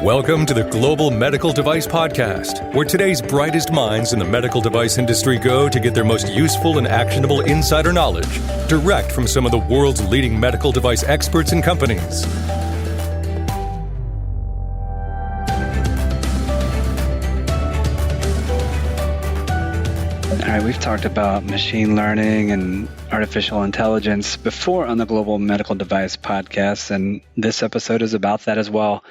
Welcome to the Global Medical Device Podcast, where today's brightest minds in the medical device industry go to get their most useful and actionable insider knowledge direct from some of the world's leading medical device experts and companies. All right, we've talked about machine learning and artificial intelligence before on the Global Medical Device Podcast, and this episode is about that as well.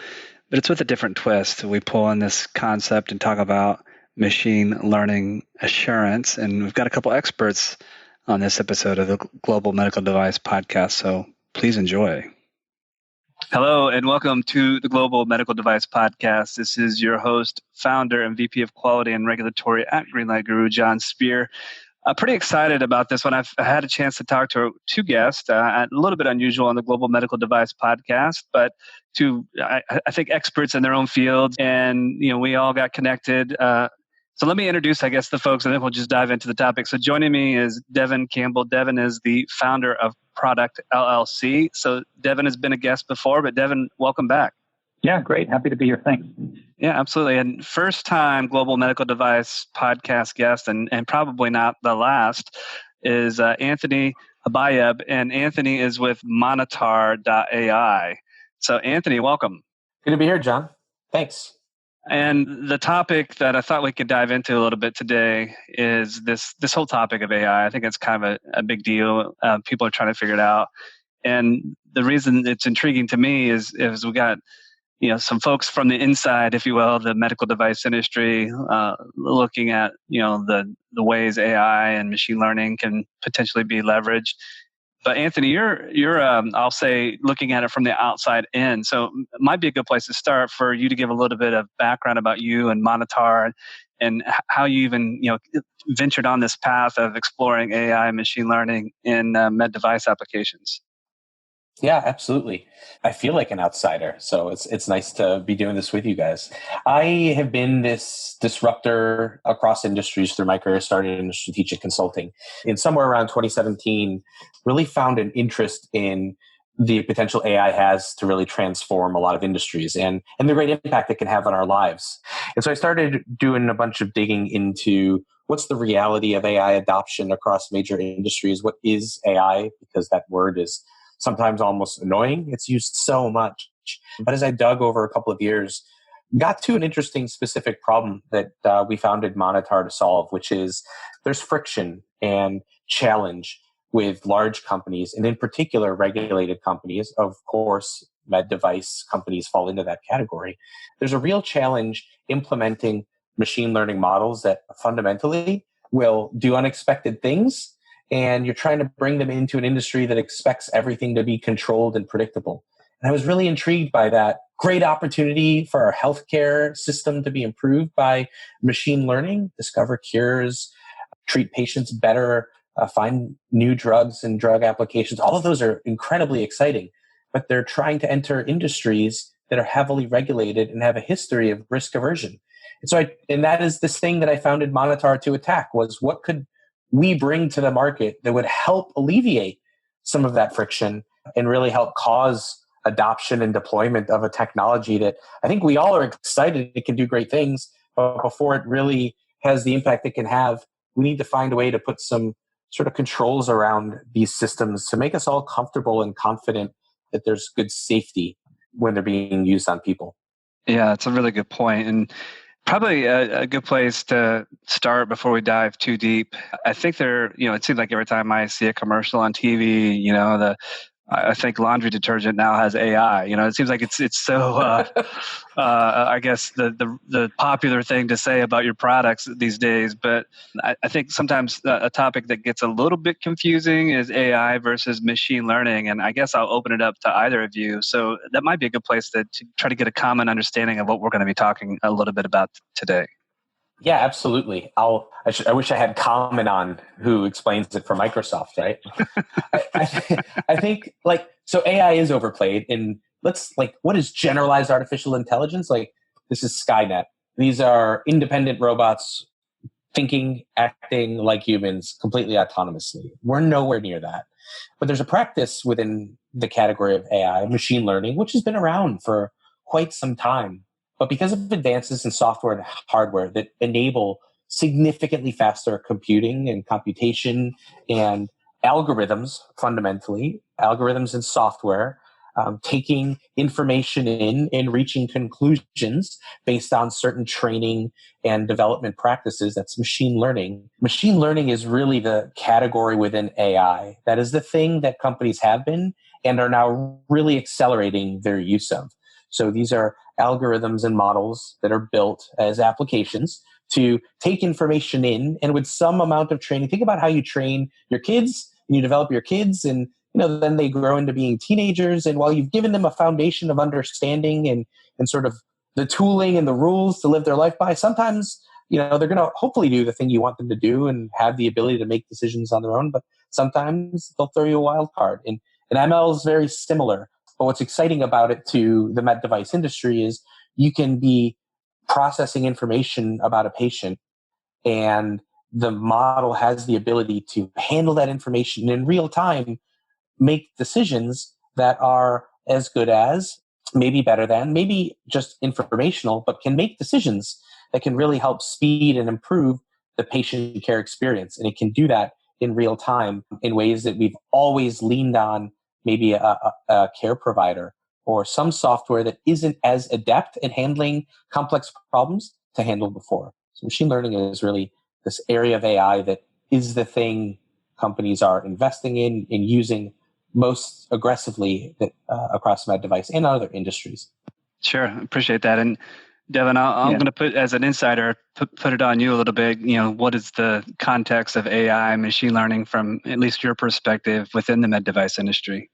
But it's with a different twist. We pull in this concept and talk about machine learning assurance. And we've got a couple experts on this episode of the Global Medical Device Podcast. So please enjoy. Hello, and welcome to the Global Medical Device Podcast. This is your host, founder, and VP of Quality and Regulatory at Greenlight Guru, John Speer. I'm pretty excited about this one. I've had a chance to talk to two guests, a little bit unusual on the Global Medical Device Podcast, but two, I think, experts in their own fields. And, we all got connected. So let me introduce, I guess, the folks, and then we'll just dive into the topic. So joining me is Devon Campbell. Devon is the founder of Prodct LLC. So Devon has been a guest before, but Devon, welcome back. Yeah, great. Happy to be here. Thanks. Yeah, absolutely. And first time Global Medical Device Podcast guest, and probably not the last, is Anthony Habayeb. And Anthony is with Monitaur.ai. So Anthony, welcome. Good to be here, John. Thanks. And the topic that I thought we could dive into a little bit today is this whole topic of AI. I think it's kind of a big deal. People are trying to figure it out. And the reason it's intriguing to me is we got some folks from the inside, if you will, the medical device industry, looking at the ways AI and machine learning can potentially be leveraged. But Anthony, you're I'll say looking at it from the outside in. So it might be a good place to start for you to give a little bit of background about you and Monitaur and how you even ventured on this path of exploring AI and machine learning in med device applications. Yeah, absolutely. I feel like an outsider, so it's nice to be doing this with you guys. I have been this disruptor across industries through my career, started in strategic consulting. In somewhere around 2017, really found an interest in the potential AI has to really transform a lot of industries and the great impact it can have on our lives. And so I started doing a bunch of digging into what's the reality of AI adoption across major industries. What is AI? Because that word is sometimes almost annoying. It's used so much. But as I dug over a couple of years, got to an interesting specific problem that we founded Monitaur to solve, which is there's friction and challenge with large companies, and in particular, regulated companies. Of course, med device companies fall into that category. There's a real challenge implementing machine learning models that fundamentally will do unexpected things, and you're trying to bring them into an industry that expects everything to be controlled and predictable. And I was really intrigued by that great opportunity for our healthcare system to be improved by machine learning, discover cures, treat patients better, find new drugs and drug applications. All of those are incredibly exciting, but they're trying to enter industries that are heavily regulated and have a history of risk aversion. And that is this thing that I founded Monitaur to attack, was what could we bring to the market that would help alleviate some of that friction and really help cause adoption and deployment of a technology that I think we all are excited it can do great things, but before it really has the impact it can have, we need to find a way to put some sort of controls around these systems to make us all comfortable and confident that there's good safety when they're being used on people. Yeah, that's a really good point. And probably a good place to start before we dive too deep. I think it seems like every time I see a commercial on TV, I think laundry detergent now has AI. It seems like it's so. I guess the popular thing to say about your products these days. But I think sometimes a topic that gets a little bit confusing is AI versus machine learning. And I guess I'll open it up to either of you. So that might be a good place to try to get a common understanding of what we're going to be talking a little bit about today. Yeah, absolutely. I wish I had Common on who explains it for Microsoft, right? I think so AI is overplayed, and what is generalized artificial intelligence? This is Skynet. These are independent robots thinking, acting like humans completely autonomously. We're nowhere near that. But there's a practice within the category of AI, machine learning, which has been around for quite some time. but because of advances in software and hardware that enable significantly faster computing and computation and algorithms, fundamentally, algorithms and software, taking information in and reaching conclusions based on certain training and development practices. That's machine learning. Machine learning is really the category within AI. That is the thing that companies have been and are now really accelerating their use of. So these are algorithms and models that are built as applications to take information in, and with some amount of training, think about how you train your kids and you develop your kids, and then they grow into being teenagers. And while you've given them a foundation of understanding and sort of the tooling and the rules to live their life by, sometimes, they're going to hopefully do the thing you want them to do and have the ability to make decisions on their own. But sometimes they'll throw you a wild card. And ML is very similar. But what's exciting about it to the med device industry is you can be processing information about a patient, and the model has the ability to handle that information in real time, make decisions that are as good as, maybe better than, maybe just informational, but can make decisions that can really help speed and improve the patient care experience. And it can do that in real time in ways that we've always leaned on maybe a care provider or some software that isn't as adept at handling complex problems to handle before. So machine learning is really this area of AI that is the thing companies are investing in and using most aggressively across med device and other industries. Sure, appreciate that. And Devon, I'm going to put, as an insider, put it on you a little bit. What is the context of AI, machine learning, from at least your perspective within the med device industry?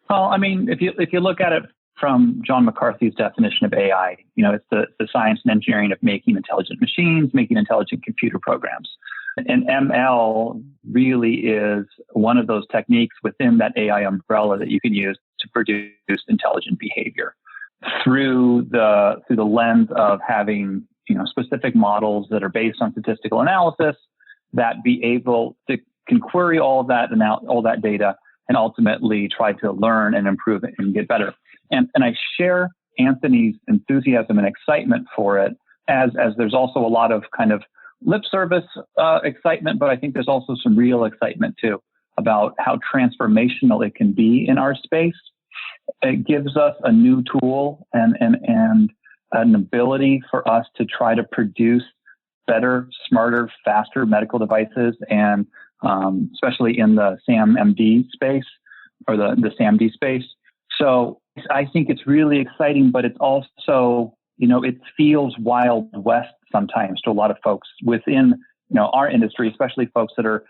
Well, I mean, if you look at it from John McCarthy's definition of AI, it's the science and engineering of making intelligent machines, making intelligent computer programs. And ML really is one of those techniques within that AI umbrella that you can use to produce intelligent behavior through the lens of having specific models that are based on statistical analysis that can query all that data and ultimately try to learn and improve it and get better. And I share Anthony's enthusiasm and excitement for it, as there's also a lot of kind of lip service excitement, but I think there's also some real excitement too about how transformational it can be in our space. It gives us a new tool and an ability for us to try to produce better, smarter, faster medical devices, and especially in the SAM-MD space or the SAMD space. So I think it's really exciting, but it's also, it feels Wild West sometimes to a lot of folks within, our industry, especially folks that are,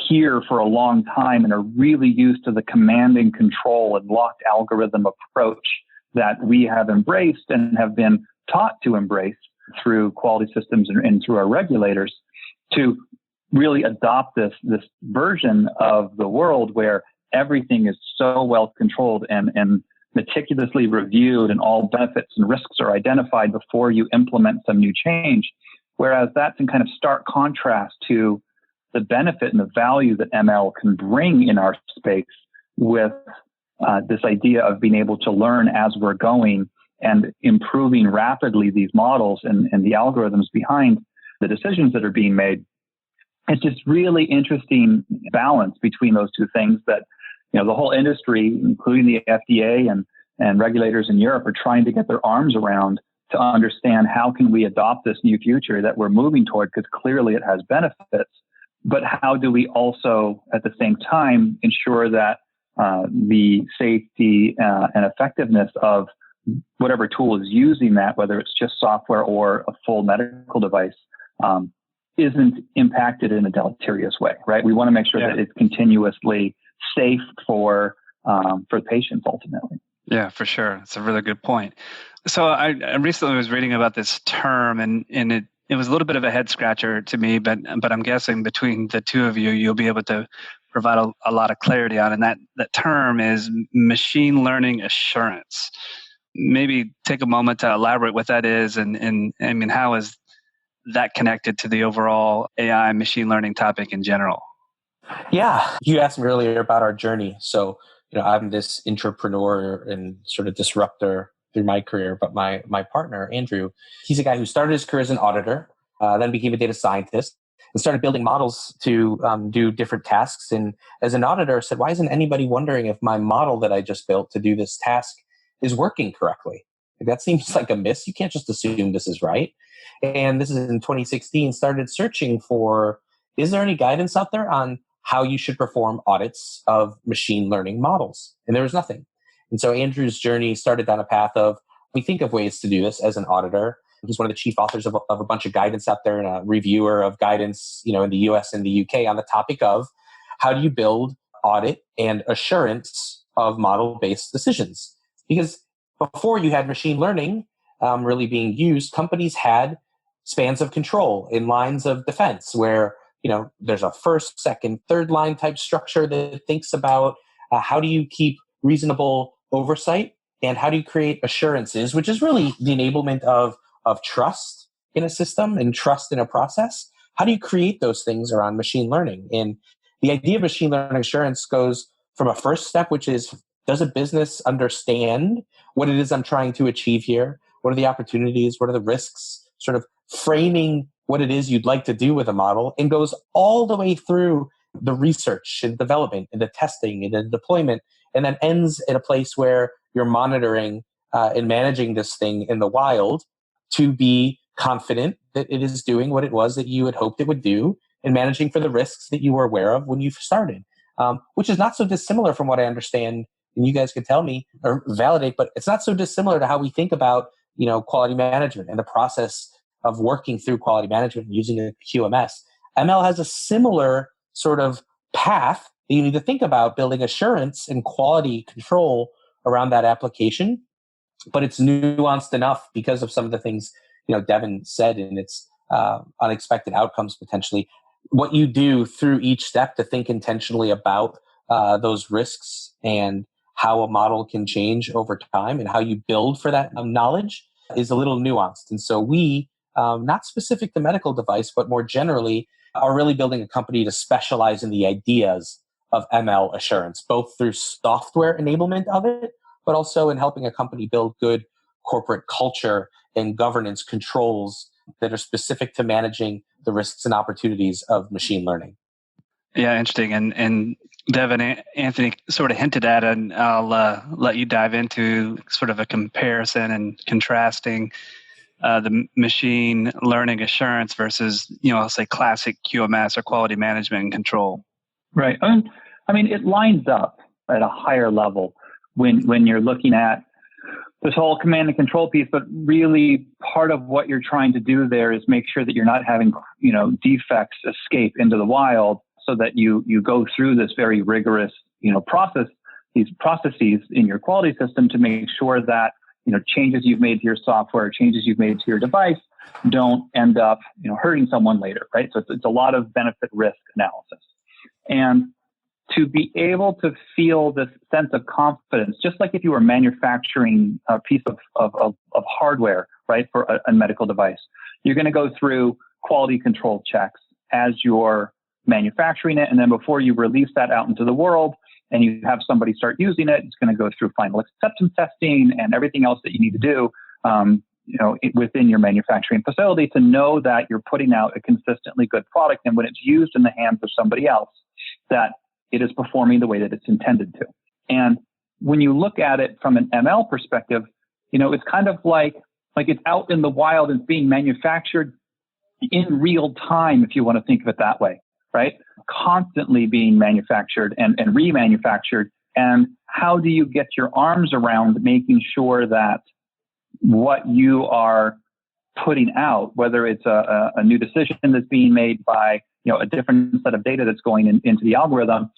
here for a long time and are really used to the command and control and locked algorithm approach that we have embraced and have been taught to embrace through quality systems and through our regulators, to really adopt this version of the world where everything is so well controlled and meticulously reviewed, and all benefits and risks are identified before you implement some new change. Whereas that's in kind of stark contrast to the benefit and the value that ML can bring in our space with this idea of being able to learn as we're going and improving rapidly these models and the algorithms behind the decisions that are being made. It's just really interesting balance between those two things that, the whole industry, including the FDA and regulators in Europe, are trying to get their arms around to understand how can we adopt this new future that we're moving toward, because clearly it has benefits. But how do we also, at the same time, ensure that the safety and effectiveness of whatever tool is using that, whether it's just software or a full medical device, isn't impacted in a deleterious way, right? We want to make sure that it's continuously safe for patients ultimately. Yeah, for sure. It's a really good point. So I recently was reading about this term, and it was a little bit of a head scratcher to me, but I'm guessing between the two of you, you'll be able to provide a lot of clarity on. And that term is machine learning assurance. Maybe take a moment to elaborate what that is, and I mean, how is that connected to the overall AI machine learning topic in general? Yeah, you asked me earlier about our journey. So, I'm this entrepreneur and sort of disruptor through my career, but my partner, Andrew, he's a guy who started his career as an auditor, then became a data scientist, and started building models to do different tasks. And as an auditor, said, why isn't anybody wondering if my model that I just built to do this task is working correctly? Like, that seems like a miss. You can't just assume this is right. And this is in 2016, started searching for, is there any guidance out there on how you should perform audits of machine learning models? And there was nothing. And so Andrew's journey started down a path of, we think of ways to do this as an auditor. He's one of the chief authors of a bunch of guidance out there and a reviewer of guidance, in the US and the UK on the topic of how do you build audit and assurance of model-based decisions? Because before you had machine learning really being used, companies had spans of control in lines of defense where, there's a first, second, third line type structure that thinks about how do you keep reasonable oversight and how do you create assurances, which is really the enablement of trust in a system and trust in a process. How do you create those things around machine learning? And the idea of machine learning assurance goes from a first step, which is, does a business understand what it is I'm trying to achieve here? What are the opportunities? What are the risks? Sort of framing what it is you'd like to do with a model, and goes all the way through the research and development and the testing and the deployment, and then ends at a place where you're monitoring and managing this thing in the wild to be confident that it is doing what it was that you had hoped it would do, and managing for the risks that you were aware of when you started, which is not so dissimilar from what I understand, and you guys could tell me or validate, but it's not so dissimilar to how we think about, quality management and the process of working through quality management and using a QMS. ML has a similar sort of path that you need to think about building assurance and quality control around that application, but it's nuanced enough because of some of the things, Devon said, and its unexpected outcomes potentially. What you do through each step to think intentionally about those risks and how a model can change over time and how you build for that knowledge is a little nuanced. And so we, not specific to medical device, but more generally, are really building a company to specialize in the ideas of ML assurance, both through software enablement of it, but also in helping a company build good corporate culture and governance controls that are specific to managing the risks and opportunities of machine learning. Yeah, interesting. And Devon, Anthony sort of hinted at, and I'll let you dive into sort of a comparison and contrasting the machine learning assurance versus, I'll say classic QMS or quality management and control. Right. I mean, it lines up at a higher level when you're looking at this whole command and control piece, but really part of what you're trying to do there is make sure that you're not having, defects escape into the wild, so that you go through this very rigorous, these processes in your quality system to make sure that, changes you've made to your software, changes you've made to your device don't end up, hurting someone later, right? So it's a lot of benefit risk analysis. And to be able to feel this sense of confidence, just like if you were manufacturing a piece of hardware, right, for a medical device, you're going to go through quality control checks as you're manufacturing it. And then before you release that out into the world and you have somebody start using it, it's going to go through final acceptance testing and everything else that you need to do, within your manufacturing facility to know that you're putting out a consistently good product. And when it's used in the hands of somebody else, that it is performing the way that it's intended to. And when you look at it from an ML perspective, it's kind of like it's out in the wild and being manufactured in real time, if you want to think of it that way, right? Constantly being manufactured and remanufactured. And how do you get your arms around making sure that what you are putting out, whether it's a new decision that's being made by a different set of data that's going into the algorithm,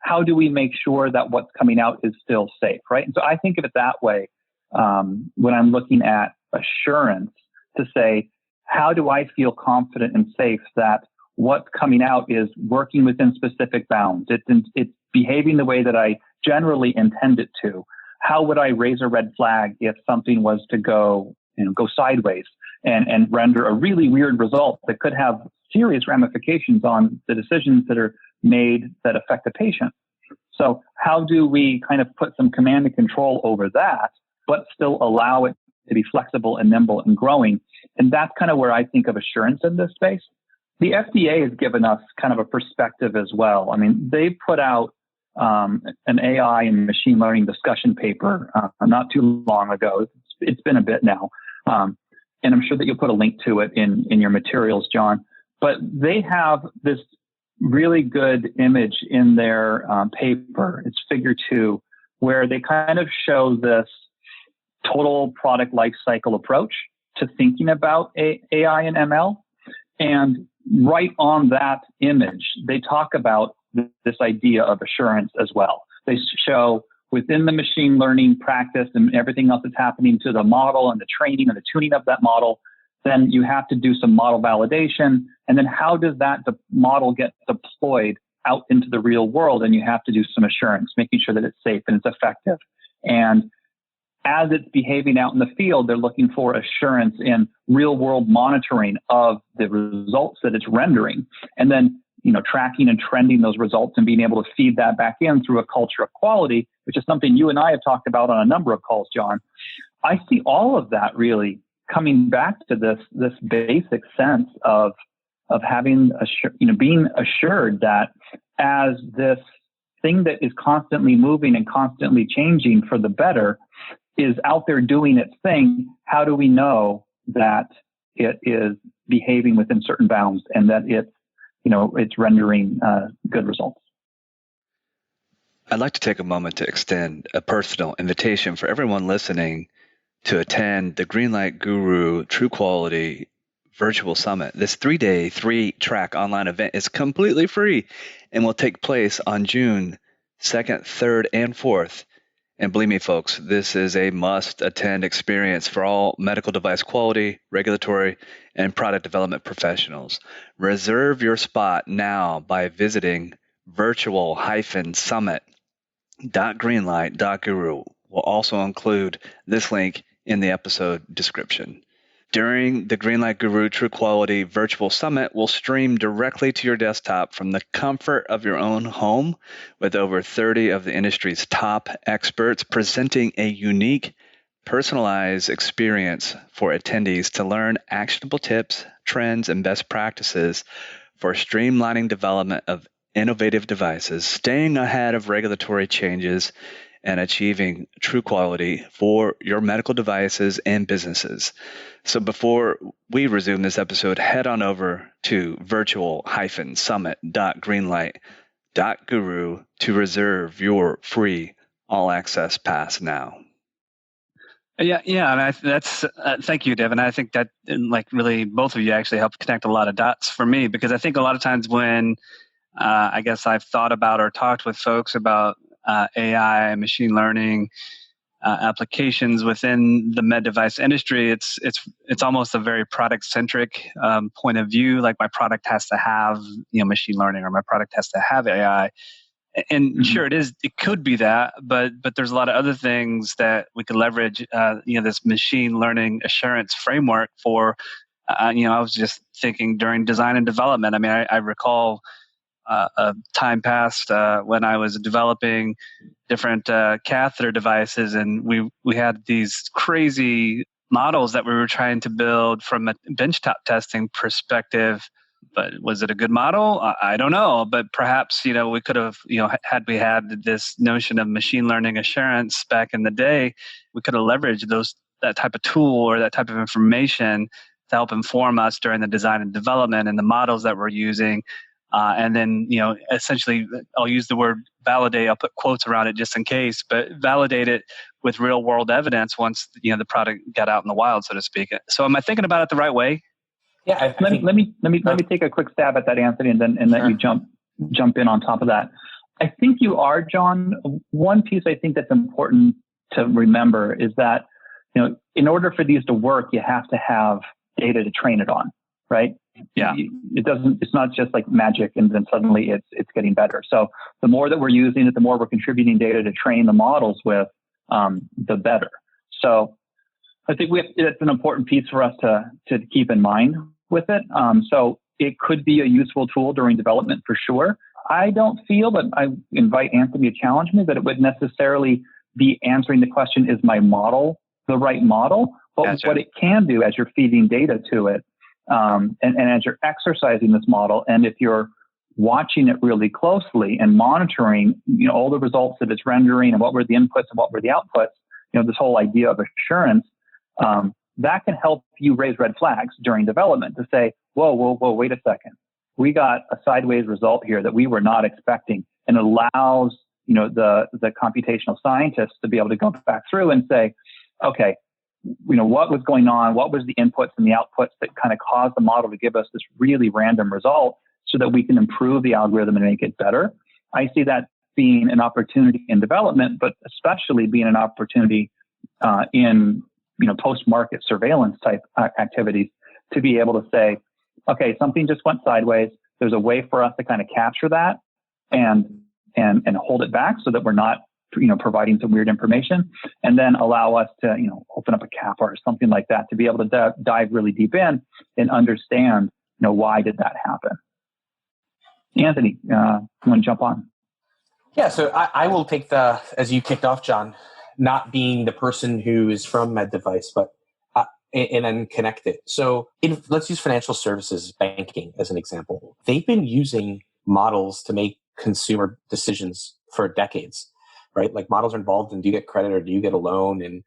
how do we make sure that what's coming out is still safe, right? And so I think of it that way when I'm looking at assurance, to say, how do I feel confident and safe that what's coming out is working within specific bounds? It's behaving the way that I generally intend it to. How would I raise a red flag if something was to go sideways and render a really weird result that could have serious ramifications on the decisions that are made that affect the patient? So how do we kind of put some command and control over that but still allow it to be flexible and nimble and growing. And that's kind of where I think of assurance in this space. The FDA has given us kind of a perspective as well. I mean, they put out an AI and machine learning discussion paper not too long ago. It's been a bit now. And I'm sure that you'll put a link to it in your materials, John. But they have this really good image in their paper. It's figure 2, where they kind of show this total product lifecycle approach to thinking about AI and ML. And right on that image, they talk about this idea of assurance as well. They show within the machine learning practice and everything else that's happening to the model and the training and the tuning of that model, then you have to do some model validation. And then how does that model get deployed out into the real world? And you have to do some assurance, making sure that it's safe and it's effective. And as it's behaving out in the field, they're looking for assurance in real world monitoring of the results that it's rendering. And then, tracking and trending those results and being able to feed that back in through a culture of quality, which is something you and I have talked about on a number of calls, John. I see all of that really coming back to this basic sense of having being assured that as this thing that is constantly moving and constantly changing for the better is out there doing its thing, how do we know that it is behaving within certain bounds and that it's rendering good results? I'd like to take a moment to extend a personal invitation for everyone listening to attend the Greenlight Guru True Quality Virtual Summit. This 3-day, 3-track online event is completely free and will take place on June 2nd, 3rd, and 4th. And believe me, folks, this is a must-attend experience for all medical device quality, regulatory, and product development professionals. Reserve your spot now by visiting virtual-summit.greenlight.guru. We'll also include this link in the episode description. During the Greenlight Guru True Quality Virtual Summit, we'll stream directly to your desktop from the comfort of your own home with over 30 of the industry's top experts presenting a unique, personalized experience for attendees to learn actionable tips, trends, and best practices for streamlining development of innovative devices, staying ahead of regulatory changes, and achieving true quality for your medical devices and businesses. So before we resume this episode, head on over to virtual-summit.greenlight.guru to reserve your free all-access pass now. Yeah, and that's thank you, Devon. I think that really both of you actually helped connect a lot of dots for me, because I think a lot of times when I guess I've thought about or talked with folks about AI, machine learning applications within the med device industry, it's almost a very product centric point of view. Like my product has to have machine learning, or my product has to have AI. And sure, it could be that, but there's a lot of other things that we could leverage. This machine learning assurance framework for. I was just thinking during design and development. I mean, I recall a time past when I was developing different catheter devices, and we had these crazy models that we were trying to build from a benchtop testing perspective. But was it a good model? I don't know. But perhaps we could have had we had this notion of machine learning assurance back in the day, we could have leveraged that type of tool or that type of information to help inform us during the design and development and the models that we're using. And then, essentially, I'll use the word validate. I'll put quotes around it just in case, but validate it with real world evidence once, the product got out in the wild, so to speak. So am I thinking about it the right way? Yeah. Let me take a quick stab at that, Anthony, and then let you jump in on top of that. I think you are, John. One piece I think that's important to remember is that, in order for these to work, you have to have data to train it on, right? Yeah. It's not just like magic and then suddenly it's getting better. So the more that we're using it, the more we're contributing data to train the models with, the better. So I think it's an important piece for us to keep in mind with it. So it could be a useful tool during development for sure. I don't feel, but I invite Anthony to challenge me, that it would necessarily be answering the question, is my model the right model? But Gotcha. what it can do as you're feeding data to it, and as you're exercising this model, and if you're watching it really closely and monitoring, all the results that it's rendering and what were the inputs and what were the outputs, this whole idea of assurance, that can help you raise red flags during development to say, whoa, wait a second. We got a sideways result here that we were not expecting, and it allows, the computational scientists to be able to go back through and say, okay, what was going on? What was the inputs and the outputs that kind of caused the model to give us this really random result so that we can improve the algorithm and make it better? I see that being an opportunity in development, but especially being an opportunity in post-market surveillance type activities to be able to say, okay, something just went sideways. There's a way for us to kind of capture that and hold it back so that we're not providing some weird information, and then allow us to open up a CAPA or something like that to be able to dive really deep in and understand why did that happen. Anthony, you want to jump on? Yeah, so I will take as you kicked off, John, not being the person who is from med device, but and then connect it. So let's use financial services, banking as an example. They've been using models to make consumer decisions for decades, right? Like models are involved in, do you get credit or do you get a loan? And,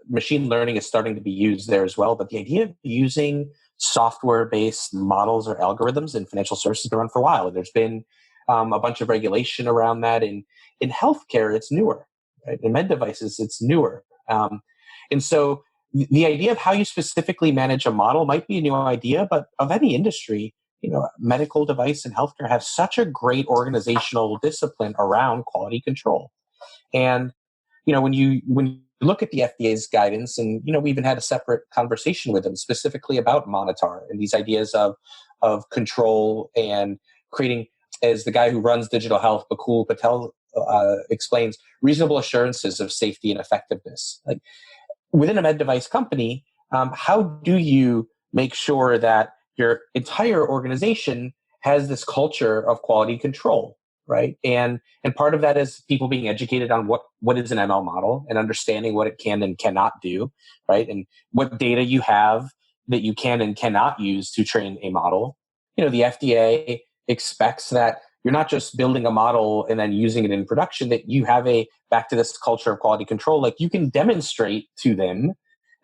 machine learning is starting to be used there as well. But the idea of using software-based models or algorithms in financial services has been around for a while. And there's been a bunch of regulation around that. In healthcare, it's newer, right? In med devices, it's newer. And so the idea of how you specifically manage a model might be a new idea, but of any industry, medical device and healthcare have such a great organizational discipline around quality control. And, when you look at the FDA's guidance, and, we even had a separate conversation with them specifically about Monitaur and these ideas of control and creating, as the guy who runs digital health, Bakul Patel, explains, reasonable assurances of safety and effectiveness. Like within a med device company, how do you make sure that your entire organization has this culture of quality control, right? And part of that is people being educated on what is an ML model and understanding what it can and cannot do, right? And what data you have that you can and cannot use to train a model. The FDA expects that you're not just building a model and then using it in production, that you have back to this culture of quality control, like you can demonstrate to them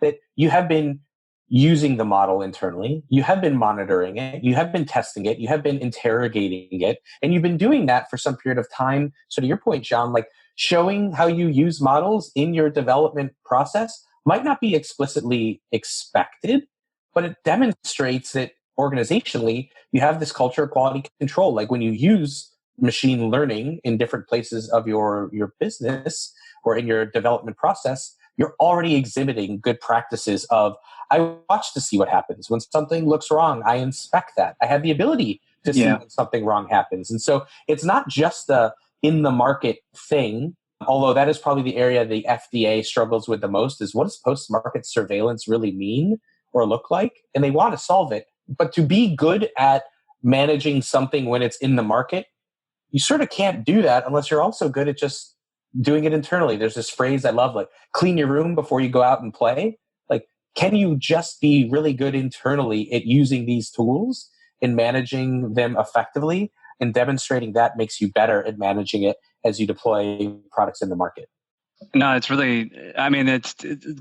that you have been using the model internally, you have been monitoring it, you have been testing it, you have been interrogating it, and you've been doing that for some period of time. So to your point, John, like showing how you use models in your development process might not be explicitly expected, but it demonstrates that organizationally, you have this culture of quality control. Like when you use machine learning in different places of your business or in your development process, you're already exhibiting good practices of, I watch to see what happens. When something looks wrong, I inspect that. I have the ability to see when something wrong happens. And so it's not just the in the market thing, although that is probably the area the FDA struggles with the most, is what does post-market surveillance really mean or look like? And they want to solve it. But to be good at managing something when it's in the market, you sort of can't do that unless you're also good at just doing it internally. There's this phrase I love, like clean your room before you go out and play. Like, can you just be really good internally at using these tools and managing them effectively? And demonstrating that makes you better at managing it as you deploy products in the market. No, it's really, it's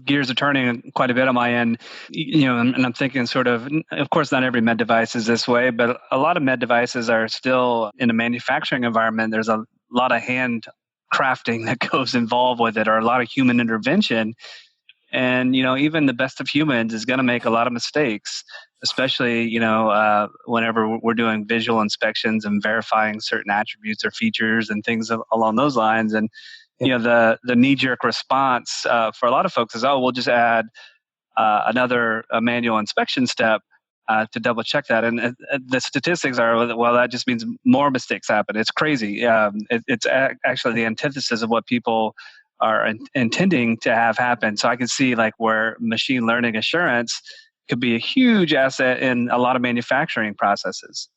gears are turning quite a bit on my end, and I'm thinking of course, not every med device is this way, but a lot of med devices are still in a manufacturing environment. There's a lot of hand crafting that goes involved with it, or a lot of human intervention. And, even the best of humans is going to make a lot of mistakes, especially, whenever we're doing visual inspections and verifying certain attributes or features and things along those lines. And, the knee-jerk response for a lot of folks is, we'll just add another manual inspection step to double check that. And the statistics are, well, that just means more mistakes happen. It's crazy. It's actually the antithesis of what people are intending to have happen. So I can see like where machine learning assurance could be a huge asset in a lot of manufacturing processes.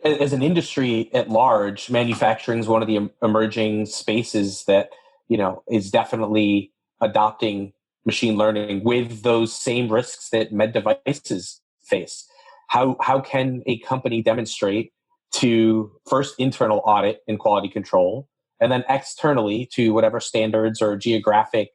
As an industry at large, manufacturing is one of the emerging spaces that, is definitely adopting machine learning with those same risks that med devices face. How can a company demonstrate to first internal audit and quality control, and then externally to whatever standards or geographic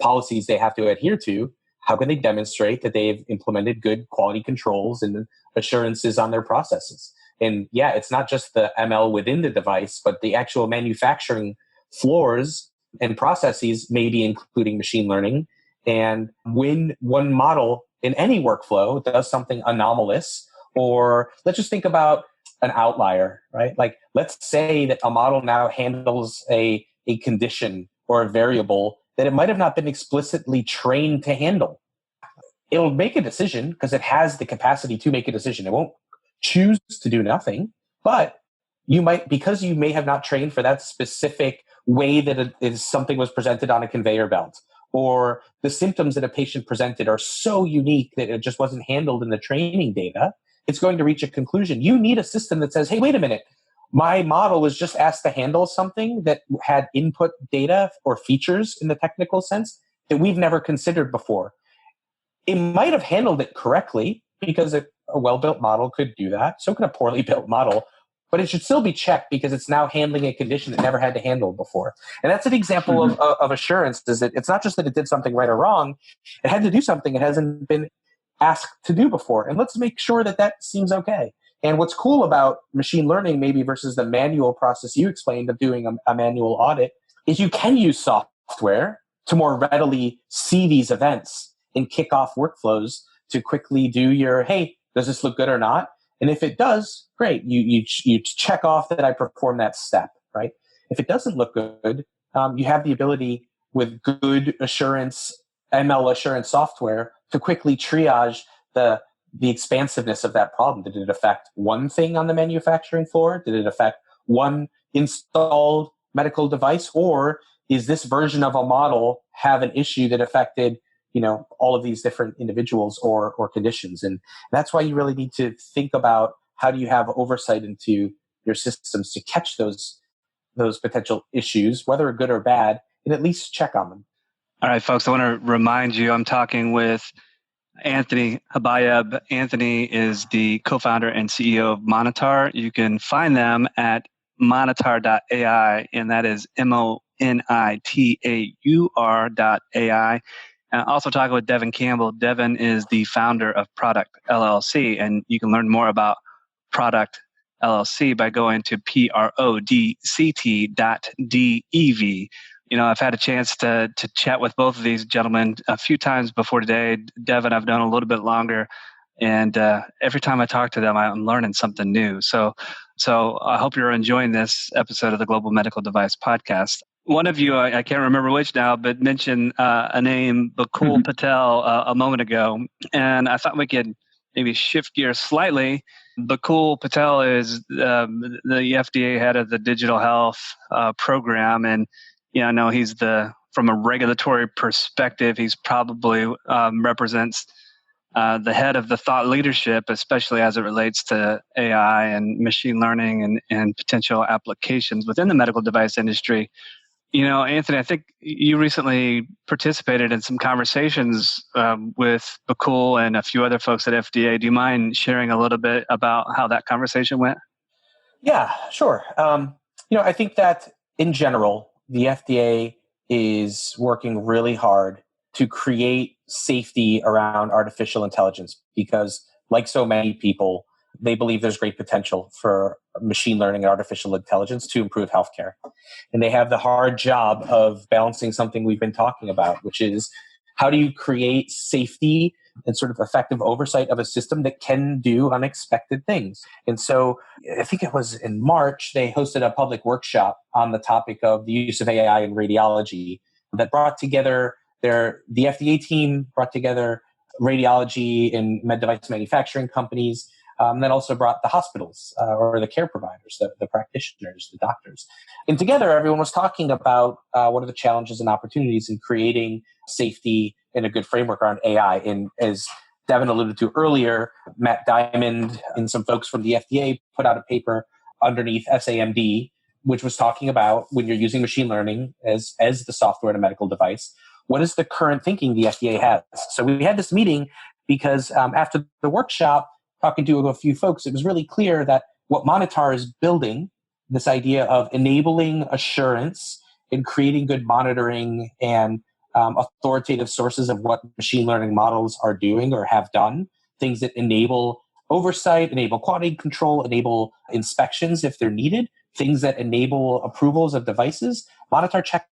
policies they have to adhere to? How can they demonstrate that they've implemented good quality controls and assurances on their processes? And yeah, it's not just the ML within the device, but the actual manufacturing floors and processes may be including machine learning. And when one model in any workflow does something anomalous, or let's just think about an outlier, right? Like, let's say that a model now handles a condition or a variable that it might have not been explicitly trained to handle. It'll make a decision because it has the capacity to make a decision. It won't choose to do nothing, but because you may have not trained for that specific way that something was presented on a conveyor belt, or the symptoms that a patient presented are so unique that it just wasn't handled in the training data, it's going to reach a conclusion. You need a system that says, hey, wait a minute, my model was just asked to handle something that had input data or features in the technical sense that we've never considered before. It might have handled it correctly because a well-built model could do that. So could a poorly built model, but it should still be checked because it's now handling a condition it never had to handle before. And that's an example of assurance, is that it's not just that it did something right or wrong. It had to do something it hasn't been asked to do before. And let's make sure that seems okay. And what's cool about machine learning maybe versus the manual process you explained of doing a manual audit is you can use software to more readily see these events and kick off workflows to quickly do your, hey, does this look good or not? And if it does, great. You check off that I performed that step, right? If it doesn't look good, you have the ability with good assurance, ML assurance software to quickly triage the expansiveness of that problem. Did it affect one thing on the manufacturing floor? Did it affect one installed medical device? Or is this version of a model have an issue that affected all of these different individuals or conditions? And that's why you really need to think about how do you have oversight into your systems to catch those potential issues, whether good or bad, and at least check on them. All right, folks, I want to remind you, I'm talking with Anthony Habayeb. Anthony is the co-founder and CEO of Monitaur. You can find them at Monitaur.ai, and that is Monitaur.ai. Also talking with Devon Campbell. Devon is the founder of Prodct LLC, and you can learn more about Prodct LLC by going to prodct.dev. I've had a chance to chat with both of these gentlemen a few times before today. Devon, I've known a little bit longer, and every time I talk to them, I'm learning something new. So I hope you're enjoying this episode of the Global Medical Device Podcast. One of you, I can't remember which now, but mentioned a name, Bakul Patel, a moment ago, and I thought we could maybe shift gears slightly. Bakul Patel is the FDA head of the digital health program, and I know he's from a regulatory perspective, he's probably represents the head of the thought leadership, especially as it relates to AI and machine learning and potential applications within the medical device industry. Anthony, I think you recently participated in some conversations with Bakul and a few other folks at FDA. Do you mind sharing a little bit about how that conversation went? Yeah, sure. I think that in general, the FDA is working really hard to create safety around artificial intelligence because, like so many people, they believe there's great potential for machine learning and artificial intelligence to improve healthcare. And they have the hard job of balancing something we've been talking about, which is how do you create safety and sort of effective oversight of a system that can do unexpected things. And so I think it was in March, they hosted a public workshop on the topic of the use of AI in radiology that brought together the FDA team, brought together radiology and med device manufacturing companies, that also brought the hospitals or the care providers, the practitioners, the doctors. And together, everyone was talking about what are the challenges and opportunities in creating safety and a good framework around AI. And as Devon alluded to earlier, Matt Diamond and some folks from the FDA put out a paper underneath SAMD which was talking about when you're using machine learning as the software in a medical device, what is the current thinking the FDA has? So we had this meeting because after the workshop, talking to a few folks, it was really clear that what Monitaur is building, this idea of enabling assurance and creating good monitoring and authoritative sources of what machine learning models are doing or have done, things that enable oversight, enable quality control, enable inspections if they're needed, things that enable approvals of devices. Monitaur checked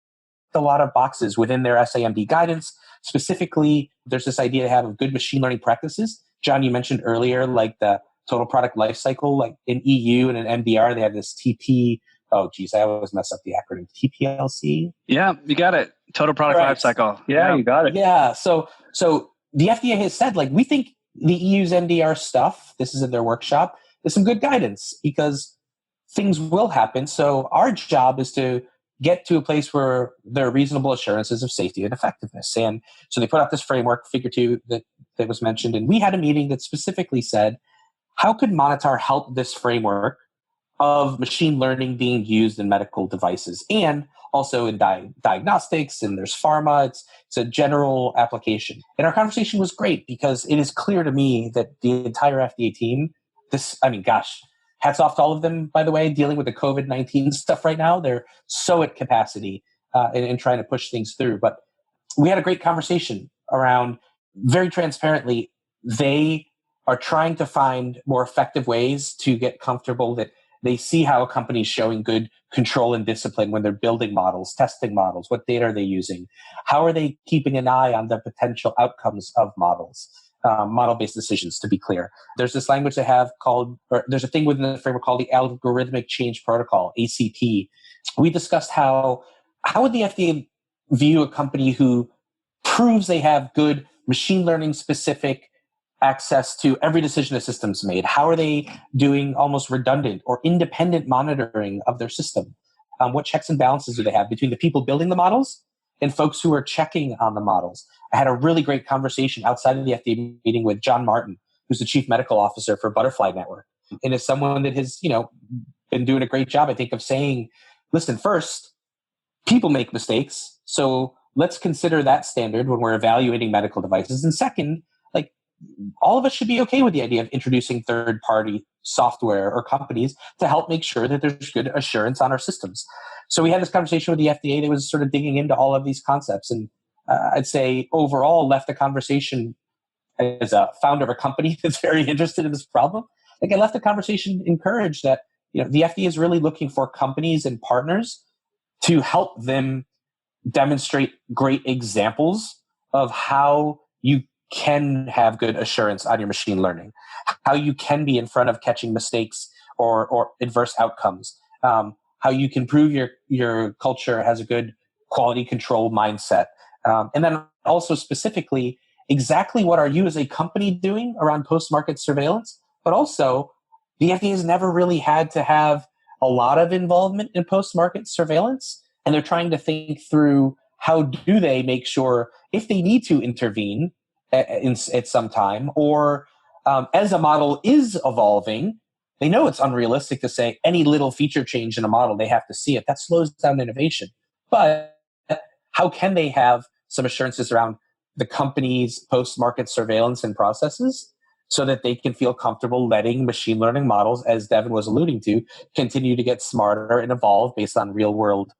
a lot of boxes within their SAMD guidance. Specifically, there's this idea to have good machine learning practices. John, you mentioned earlier, like the total product lifecycle, like in EU and in MDR, they have this TP. Oh, geez, I always mess up the acronym. TPLC? Yeah, you got it. Total product lifecycle. Yeah, you got it. Yeah. So the FDA has said, like, we think the EU's MDR stuff, this is in their workshop, is some good guidance because things will happen. So our job is to get to a place where there are reasonable assurances of safety and effectiveness. And so they put out this framework, figure 2, that was mentioned. And we had a meeting that specifically said, how could Monitaur help this framework of machine learning being used in medical devices and also in diagnostics, and there's pharma. It's a general application. And our conversation was great because it is clear to me that the entire FDA team, hats off to all of them, by the way, dealing with the COVID-19 stuff right now. They're so at capacity in trying to push things through. But we had a great conversation around, very transparently, they are trying to find more effective ways to get comfortable that they see how a company is showing good control and discipline when they're building models, testing models. What data are they using? How are they keeping an eye on the potential outcomes of models? Model-based decisions, to be clear. There's this language they have there's a thing within the framework called the Algorithmic Change Protocol, ACP. We discussed how would the FDA view a company who proves they have good machine learning specific access to every decision a system's made? How are they doing almost redundant or independent monitoring of their system? What checks and balances do they have between the people building the models and folks who are checking on the models? I had a really great conversation outside of the FDA meeting with John Martin, who's the chief medical officer for Butterfly Network. And is someone that has, been doing a great job, I think, of saying, listen, first, people make mistakes. So let's consider that standard when we're evaluating medical devices. And second, all of us should be okay with the idea of introducing third-party software or companies to help make sure that there's good assurance on our systems. So we had this conversation with the FDA that was sort of digging into all of these concepts. And I'd say overall left the conversation, as a founder of a company that's very interested in this problem, I left the conversation encouraged that the FDA is really looking for companies and partners to help them demonstrate great examples of how you can have good assurance on your machine learning, how you can be in front of catching mistakes or adverse outcomes, how you can prove your culture has a good quality control mindset. And then also specifically, exactly what are you as a company doing around post-market surveillance? But also, the FDA has never really had to have a lot of involvement in post-market surveillance. And they're trying to think through how do they make sure if they need to intervene at some time, or as a model is evolving, they know it's unrealistic to say any little feature change in a model, they have to see it. That slows down innovation. But how can they have some assurances around the company's post-market surveillance and processes so that they can feel comfortable letting machine learning models, as Devon was alluding to, continue to get smarter and evolve based on real-world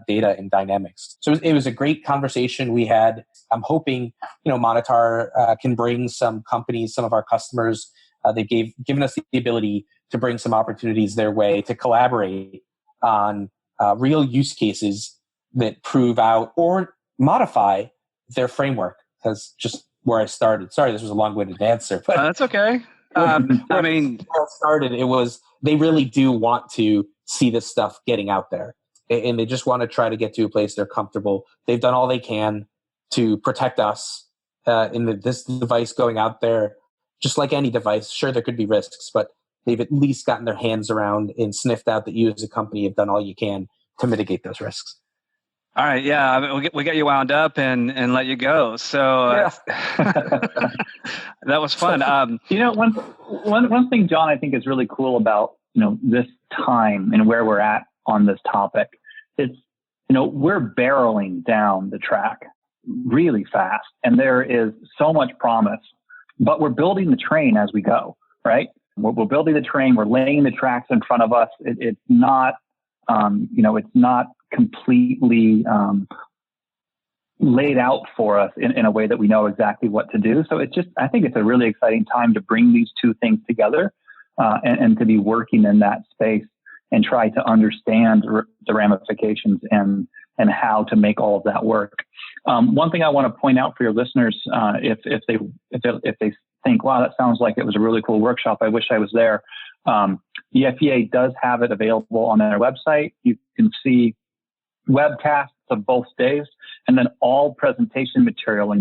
data and dynamics. So it was a great conversation we had. I'm hoping, Monitaur can bring some companies, some of our customers, they've given us the ability to bring some opportunities their way to collaborate on real use cases that prove out or modify their framework. That's just where I started. Sorry, this was a long-winded answer, but that's okay. where it started, it was they really do want to see this stuff getting out there. And they just want to try to get to a place they're comfortable. They've done all they can to protect us in this device going out there. Just like any device, sure, there could be risks, but they've at least gotten their hands around and sniffed out that you as a company have done all you can to mitigate those risks. All right, yeah, we got you wound up and let you go. So that was fun. One thing, John, I think is really cool about this time and where we're at on this topic. It's, we're barreling down the track really fast, and there is so much promise, but we're building the train as we go, right? We're building the train, we're laying the tracks in front of us. It's not, it's not completely laid out for us in a way that we know exactly what to do. So I think it's a really exciting time to bring these two things together and to be working in that space and try to understand the ramifications and how to make all of that work. One thing I want to point out for your listeners, if they think, wow, that sounds like it was a really cool workshop, I wish I was there. The FDA does have it available on their website. You can see webcasts of both days, and then all presentation material,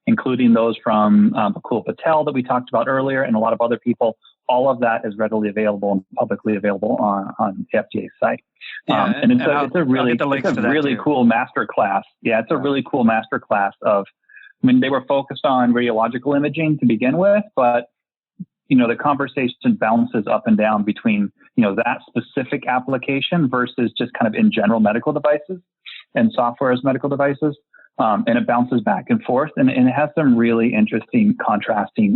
including those from Bakul Patel that we talked about earlier, and a lot of other people. All of that is readily available and publicly available on the FDA site. And it's a really cool master class. Yeah, it's a really cool master class they were focused on radiological imaging to begin with, but the conversation bounces up and down between, that specific application versus just kind of in general medical devices and software as medical devices. And it bounces back and forth, and it has some really interesting contrasting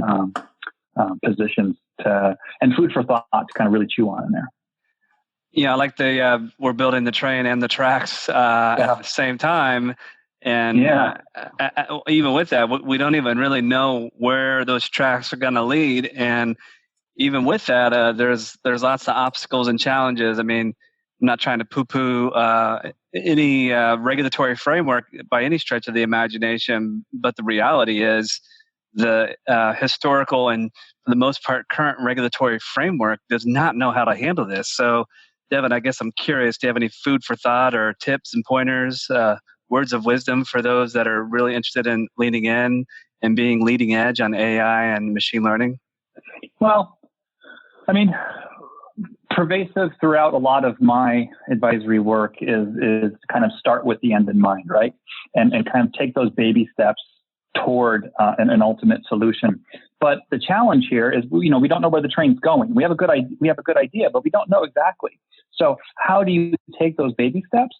positions and food for thought to kind of really chew on in there. Yeah, I like we're building the train and the tracks at the same time. And even with that, we don't even really know where those tracks are going to lead. And even with that, there's lots of obstacles and challenges. I mean, I'm not trying to poo-poo any regulatory framework by any stretch of the imagination, but the reality is the historical and, for the most part, current regulatory framework does not know how to handle this. So, Devon, I guess I'm curious, do you have any food for thought or tips and pointers, words of wisdom for those that are really interested in leaning in and being leading edge on AI and machine learning? Well, pervasive throughout a lot of my advisory work is kind of start with the end in mind, right? And kind of take those baby steps toward an ultimate solution. But the challenge here is, we don't know where the train's going. We have a good idea, but we don't know exactly. So how do you take those baby steps?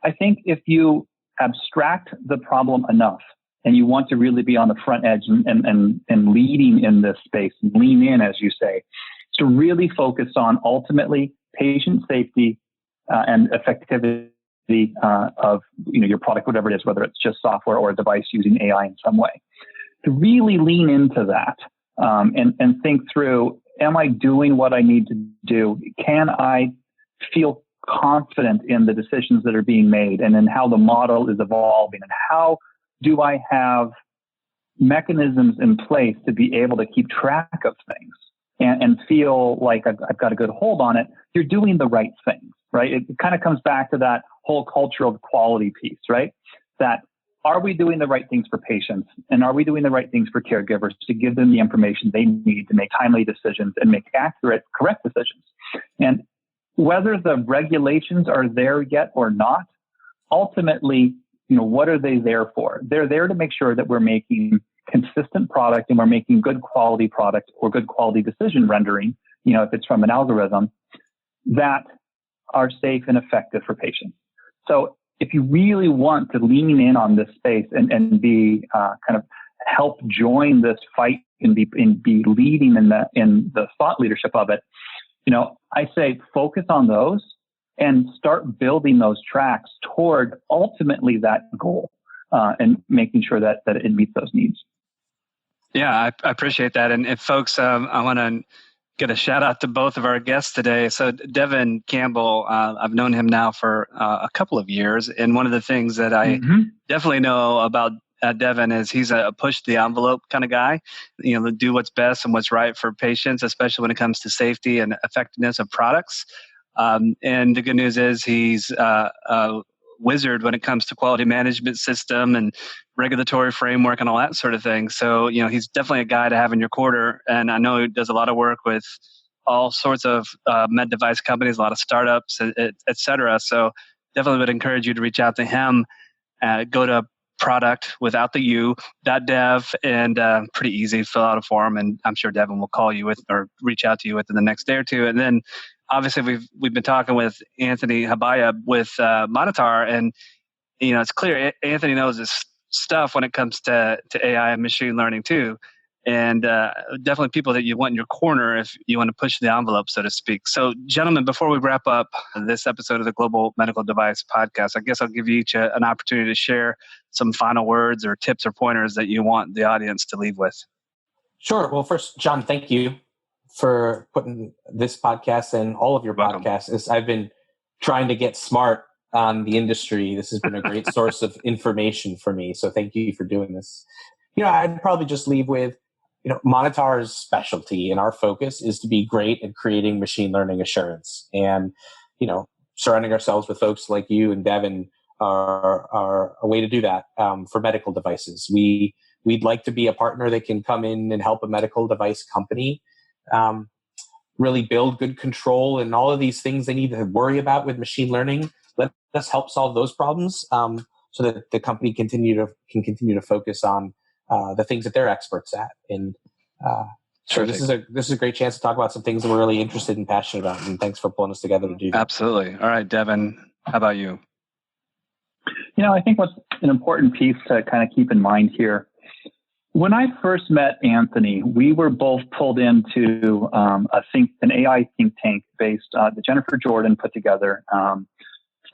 I think if you abstract the problem enough and you want to really be on the front edge and leading in this space, and lean in, as you say, to really focus on ultimately patient safety and effectivity of your product, whatever it is, whether it's just software or a device using AI in some way. To really lean into that and think through, am I doing what I need to do? Can I feel confident in the decisions that are being made and in how the model is evolving? And how do I have mechanisms in place to be able to keep track of things and feel like I've got a good hold on it? You're doing the right things, right? It kind of comes back to that whole cultural quality piece, right? That are we doing the right things for patients, and are we doing the right things for caregivers to give them the information they need to make timely decisions and make accurate, correct decisions? And whether the regulations are there yet or not, ultimately, what are they there for? They're there to make sure that we're making consistent product and we're making good quality product or good quality decision rendering, if it's from an algorithm, that are safe and effective for patients. So if you really want to lean in on this space and be kind of help join this fight and be leading in the thought leadership of it, I say focus on those and start building those tracks toward ultimately that goal and making sure that it meets those needs. Yeah, I appreciate that. And if folks, I want to get a shout out to both of our guests today. So Devon Campbell, I've known him now for a couple of years. And one of the things that I definitely know about Devon is he's a push the envelope kind of guy, do what's best and what's right for patients, especially when it comes to safety and effectiveness of products. And the good news is he's a wizard when it comes to quality management system and regulatory framework and all that sort of thing. So, he's definitely a guy to have in your corner. And I know he does a lot of work with all sorts of med device companies, a lot of startups, et cetera. So definitely would encourage you to reach out to him. Go to Prodct without the U.dev, and pretty easy to fill out a form. And I'm sure Devon will call you or reach out to you within the next day or two. And then obviously we've been talking with Anthony Habayeb with Monitaur, and it's clear Anthony knows his stuff when it comes to AI and machine learning too. And definitely people that you want in your corner if you want to push the envelope, so to speak. So, gentlemen, before we wrap up this episode of the Global Medical Device Podcast, I guess I'll give you each an opportunity to share some final words or tips or pointers that you want the audience to leave with. Sure. Well, first, John, thank you for putting this podcast and all of your podcasts. As I've been trying to get smart on the industry, this has been a great source of information for me. So thank you for doing this. I'd probably just leave with, Monitaur's specialty and our focus is to be great at creating machine learning assurance. And, surrounding ourselves with folks like you and Devon are a way to do that for medical devices. We'd like to be a partner that can come in and help a medical device company really build good control and all of these things they need to worry about with machine learning. Let us help solve those problems so that the company can continue to focus on the things that they're experts at. And so this is a great chance to talk about some things that we're really interested and passionate about. And thanks for pulling us together to do that. Absolutely. All right, Devon, how about you? I think what's an important piece to kind of keep in mind here, when I first met Anthony, we were both pulled into an AI think tank based that Jennifer Jordan put together,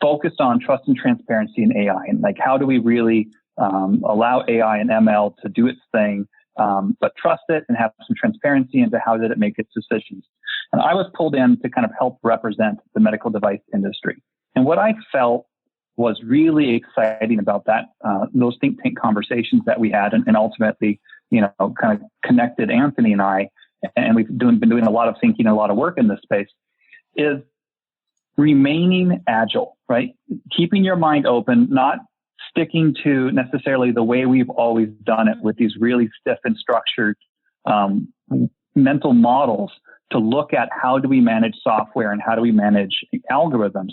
focused on trust and transparency in AI, and like how do we really allow AI and ML to do its thing, but trust it and have some transparency into how did it make its decisions. And I was pulled in to kind of help represent the medical device industry. And what I felt was really exciting about that, those think tank conversations that we had, and ultimately, kind of connected Anthony and I, and we've been doing a lot of thinking, a lot of work in this space, is remaining agile, right? Keeping your mind open, not sticking to necessarily the way we've always done it with these really stiff and structured mental models to look at how do we manage software and how do we manage algorithms.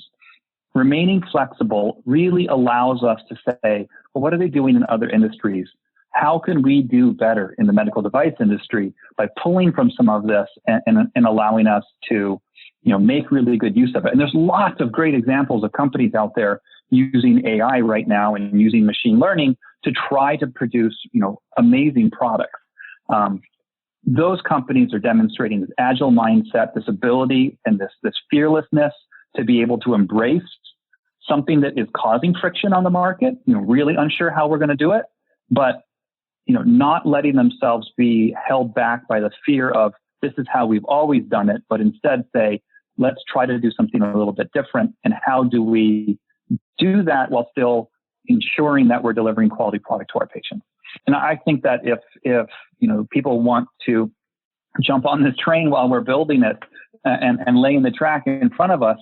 Remaining flexible really allows us to say, well, what are they doing in other industries? How can we do better in the medical device industry by pulling from some of this and allowing us to, make really good use of it? And there's lots of great examples of companies out there using AI right now and using machine learning to try to produce, amazing products. Those companies are demonstrating this agile mindset, this ability, and this fearlessness to be able to embrace something that is causing friction on the market, really unsure how we're going to do it, but, not letting themselves be held back by the fear of this is how we've always done it, but instead say, let's try to do something a little bit different. And how do we do that while still ensuring that we're delivering quality product to our patients? And I think that if people want to jump on this train while we're building it and laying the track in front of us,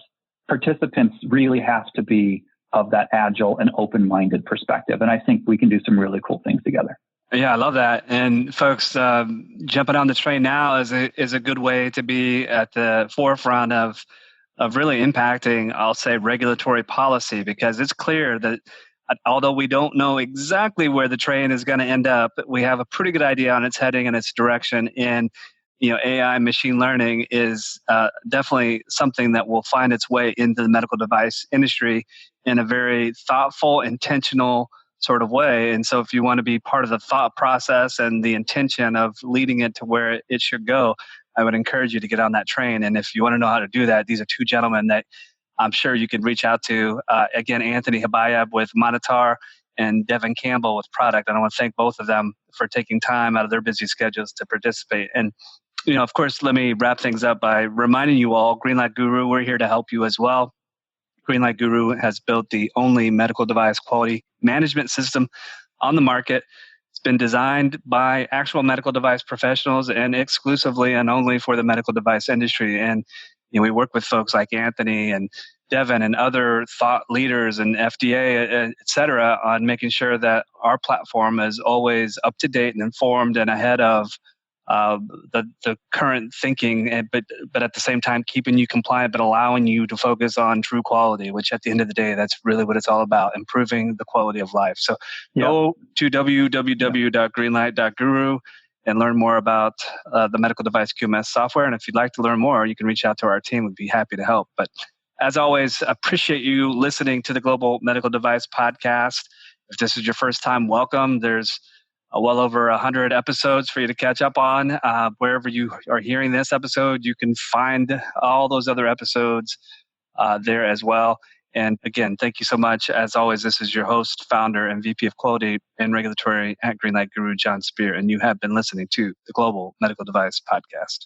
participants really have to be of that agile and open-minded perspective. And I think we can do some really cool things together. Yeah, I love that. And folks, jumping on the train now is a good way to be at the forefront of really impacting, I'll say, regulatory policy, because it's clear that although we don't know exactly where the train is going to end up, we have a pretty good idea on its heading and its direction. And AI machine learning is definitely something that will find its way into the medical device industry in a very thoughtful, intentional sort of way. And so if you want to be part of the thought process and the intention of leading it to where it should go, I would encourage you to get on that train. And if you want to know how to do that, these are two gentlemen that I'm sure you can reach out to. Again, Anthony Habayeb with Monitaur and Devon Campbell with Prodct. And I want to thank both of them for taking time out of their busy schedules to participate. And of course, let me wrap things up by reminding you all, Greenlight Guru, we're here to help you as well. Greenlight Guru has built the only medical device quality management system on the market. It's been designed by actual medical device professionals and exclusively and only for the medical device industry. And we work with folks like Anthony and Devon and other thought leaders and FDA, et cetera, on making sure that our platform is always up to date and informed and ahead of the current thinking, but at the same time keeping you compliant, but allowing you to focus on true quality, which at the end of the day, that's really what it's all about, improving the quality of life. So go to www.greenlight.guru and learn more about the medical device QMS software. And if you'd like to learn more, you can reach out to our team. We'd be happy to help. But as always, appreciate you listening to the Global Medical Device Podcast. If this is your first time, welcome. There's well over 100 episodes for you to catch up on. Wherever you are hearing this episode, you can find all those other episodes there as well. And again, thank you so much. As always, this is your host, founder, and VP of Quality and Regulatory at Greenlight Guru, John Speer, and you have been listening to the Global Medical Device Podcast.